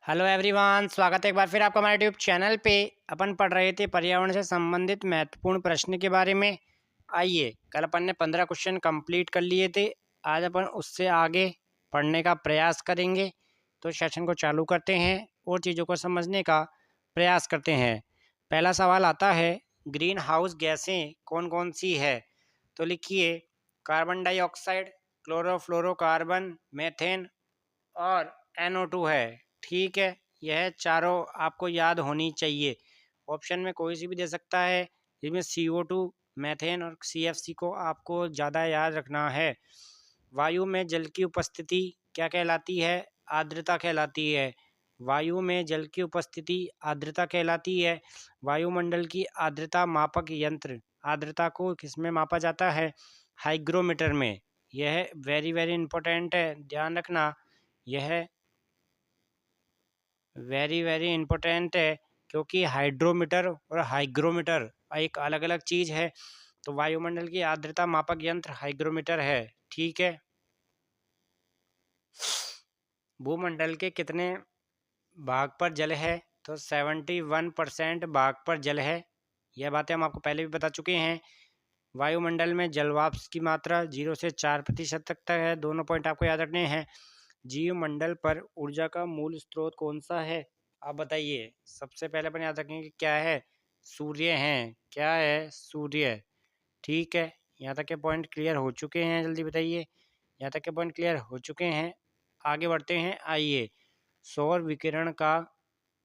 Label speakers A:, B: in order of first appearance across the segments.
A: Hello everyone, स्वागत है एक बार फिर आपका हमारे यूट्यूब चैनल पे। अपन पढ़ रहे थे पर्यावरण से संबंधित महत्वपूर्ण प्रश्न के बारे में। आइए, कल अपन ने 15 क्वेश्चन कंप्लीट कर लिए थे। आज अपन उससे आगे पढ़ने का प्रयास करेंगे। तो सेशन को चालू करते हैं और चीज़ों को समझने का प्रयास करते हैं। पहला सवाल आता है, ग्रीन हाउस गैसें कौन कौन सी है? तो लिखिए, कार्बन डाइऑक्साइड, क्लोरोफ्लोरोकार्बन, मीथेन और NO2 है। ठीक है, यह चारों आपको याद होनी चाहिए। ऑप्शन में कोई सी भी दे सकता है, जिसमें CO2, मीथेन और CFC को आपको ज़्यादा याद रखना है। वायु में जल की उपस्थिति क्या कहलाती है? आर्द्रता कहलाती है। वायु में जल की उपस्थिति आर्द्रता कहलाती है। वायुमंडल की आर्द्रता मापक यंत्र आर्द्रता को किसमें मापा जाता है? हाइग्रोमीटर में। यह वेरी वेरी इंपॉर्टेंट है, ध्यान रखना। यह वेरी वेरी इंपॉर्टेंट है, क्योंकि हाइड्रोमीटर और हाइग्रोमीटर एक अलग अलग चीज़ है। तो वायुमंडल की आर्द्रता मापक यंत्र हाइग्रोमीटर है। ठीक है। भूमंडल के कितने भाग पर जल है? तो 71% भाग पर जल है। यह बातें हम आपको पहले भी बता चुके हैं। वायुमंडल में जलवाष्प की मात्रा 0 से 4% तक है। दोनों पॉइंट आपको याद रखने हैं। जीवमंडल पर ऊर्जा का मूल स्रोत कौन सा है? आप बताइए। सबसे पहले अपन याद रखेंगे क्या है? सूर्य हैं। क्या है? सूर्य। ठीक है, यहाँ तक के पॉइंट क्लियर हो चुके हैं, जल्दी बताइए। यहाँ तक के पॉइंट क्लियर हो चुके हैं, आगे बढ़ते हैं। आइए, सौर विकिरण का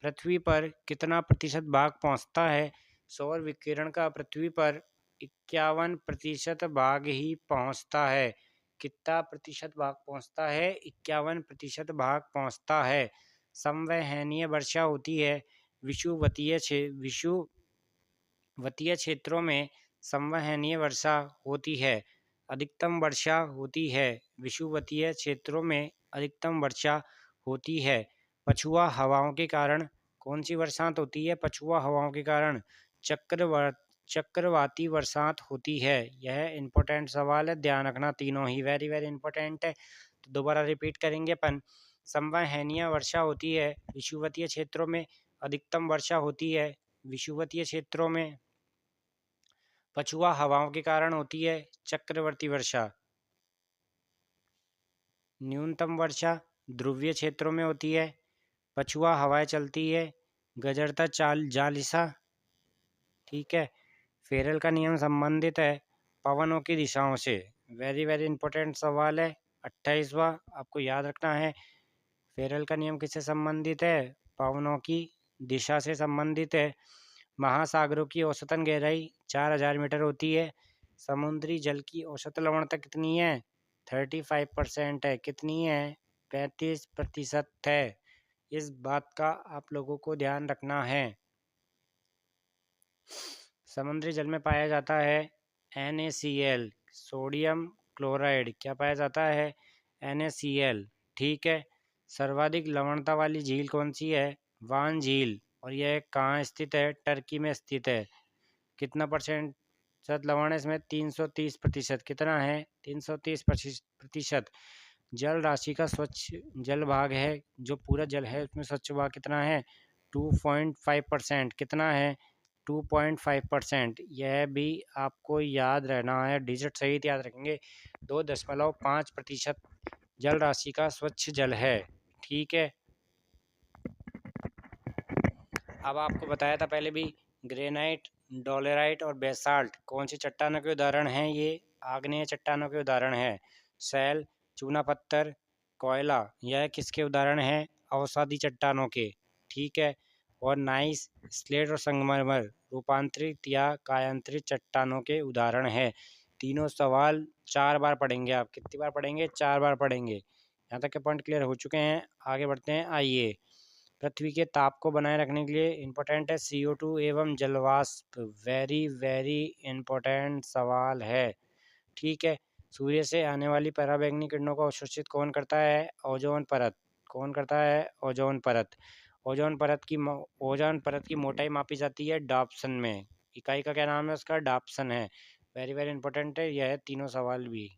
A: पृथ्वी पर कितना प्रतिशत भाग पहुँचता है? सौर विकिरण का पृथ्वी पर 51% भाग ही पहुँचता है। कितना प्रतिशत भाग पहुँचता है? 51% भाग पहुँचता है। संवहनीय वर्षा होती है विषुवतीय क्षेत्रों में। संवहनीय वर्षा होती है। अधिकतम वर्षा होती है विषुवतीय क्षेत्रों में। अधिकतम वर्षा होती है। पछुआ हवाओं के कारण कौन सी बरसात होती है? पछुआ हवाओं के कारण चक्रवाती बरसात होती है। यह इम्पोर्टेंट सवाल है, ध्यान रखना। तीनों ही वेरी वेरी इंपॉर्टेंट है। तो दोबारा रिपीट करेंगे अपन। संवहनीय वर्षा होती है विषुवतीय क्षेत्रों में। अधिकतम वर्षा होती है विषुवतीय क्षेत्रों में। पछुआ हवाओं के कारण होती है चक्रवर्ती वर्षा। न्यूनतम वर्षा ध्रुवीय क्षेत्रों में होती है। पछुआ हवाएं चलती है गजरता चाल जालिसा। ठीक है। फेरल का नियम संबंधित है पवनों की दिशाओं से। वेरी वेरी इंपॉर्टेंट सवाल है। 28वां आपको याद रखना है। फेरल का नियम किससे संबंधित है? पवनों की दिशा से संबंधित है। महासागरों की औसतन गहराई 4000 मीटर होती है। समुद्री जल की औसत लवणता कितनी है? 35% है। कितनी है? 35% है। इस बात का आप लोगों को ध्यान रखना है। समुद्री जल में पाया जाता है NaCl, सोडियम क्लोराइड। क्या पाया जाता है? NaCl। ठीक है। सर्वाधिक लवणता वाली झील कौन सी है? वान झील। और यह कहाँ स्थित है? टर्की में स्थित है। कितना प्रतिशत लवण है इसमें? 330%। कितना है? 330%। जल राशि का स्वच्छ जल भाग है, जो पूरा जल है उसमें स्वच्छ भाग कितना है? 2.5%। कितना है? 2.5%। यह भी आपको याद रहना है, डिजिट सहित याद रखेंगे। 2.5% जल राशि का स्वच्छ जल है। ठीक है। अब आपको बताया था पहले भी, ग्रेनाइट, डोलेराइट और बेसाल्ट कौन सी चट्टानों के उदाहरण हैं? ये आग्नेय चट्टानों के उदाहरण हैं। सैल, चूना पत्थर, कोयला, यह किसके उदाहरण हैं? अवसादी चट्टानों के। ठीक है। और नाइस, स्लेट और संगमरमर रूपांतरित या कायांतरित चट्टानों के उदाहरण हैं। तीनों सवाल 4 बार पढ़ेंगे आप। कितनी बार पढ़ेंगे? 4 बार पढ़ेंगे। यहाँ तक के पॉइंट क्लियर हो चुके हैं, आगे बढ़ते हैं। आइए, पृथ्वी के ताप को बनाए रखने के लिए इम्पोर्टेंट है CO2 एवं जलवाष्प। वेरी वेरी इम्पोर्टेंट सवाल है। ठीक है। सूर्य से आने वाली पराबैंगनी किरणों को अवशोषित कौन करता है? ओजोन परत। कौन करता है? ओजोन परत। ओजोन परत की मोटाई मापी जाती है डाप्सन में। इकाई का क्या नाम है उसका? डाप्सन है। वेरी वेरी इंपॉर्टेंट है यह तीनों सवाल भी।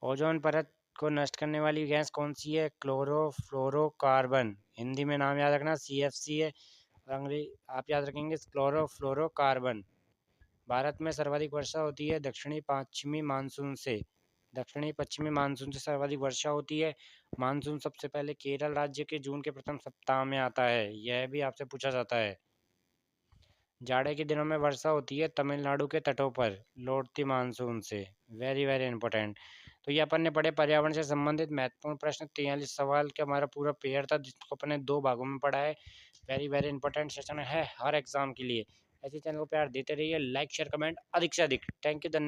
A: ओजोन परत को नष्ट करने वाली गैस कौन सी है? क्लोरोफ्लोरोकार्बन। हिंदी में नाम याद रखना, CFC है। और अंग्रेजी आप याद रखेंगे क्लोरोफ्लोरोकार्बन। भारत में सर्वाधिक वर्षा होती है दक्षिणी पश्चिमी मानसून से। दक्षिणी पश्चिमी मानसून से सर्वाधिक वर्षा होती है। मानसून सबसे पहले केरल राज्य के जून के प्रथम सप्ताह में आता है, यह भी आपसे पूछा जाता है। जाड़े के दिनों में वर्षा होती है तमिलनाडु के तटों पर लौटती मानसून से। Very very important. तो ये अपन ने पढ़े पर्यावरण से संबंधित महत्वपूर्ण प्रश्न। 43 सवाल का हमारा पूरा पेयर था, जिसको अपन ने 2 भागों में पढ़ा है। वेरी वेरी इंपॉर्टेंट सेशन है हर एग्जाम के लिए। ऐसे चैनल को प्यार देते रहिए, लाइक शेयर कमेंट अधिक से अधिक। थैंक यू, धन्यवाद।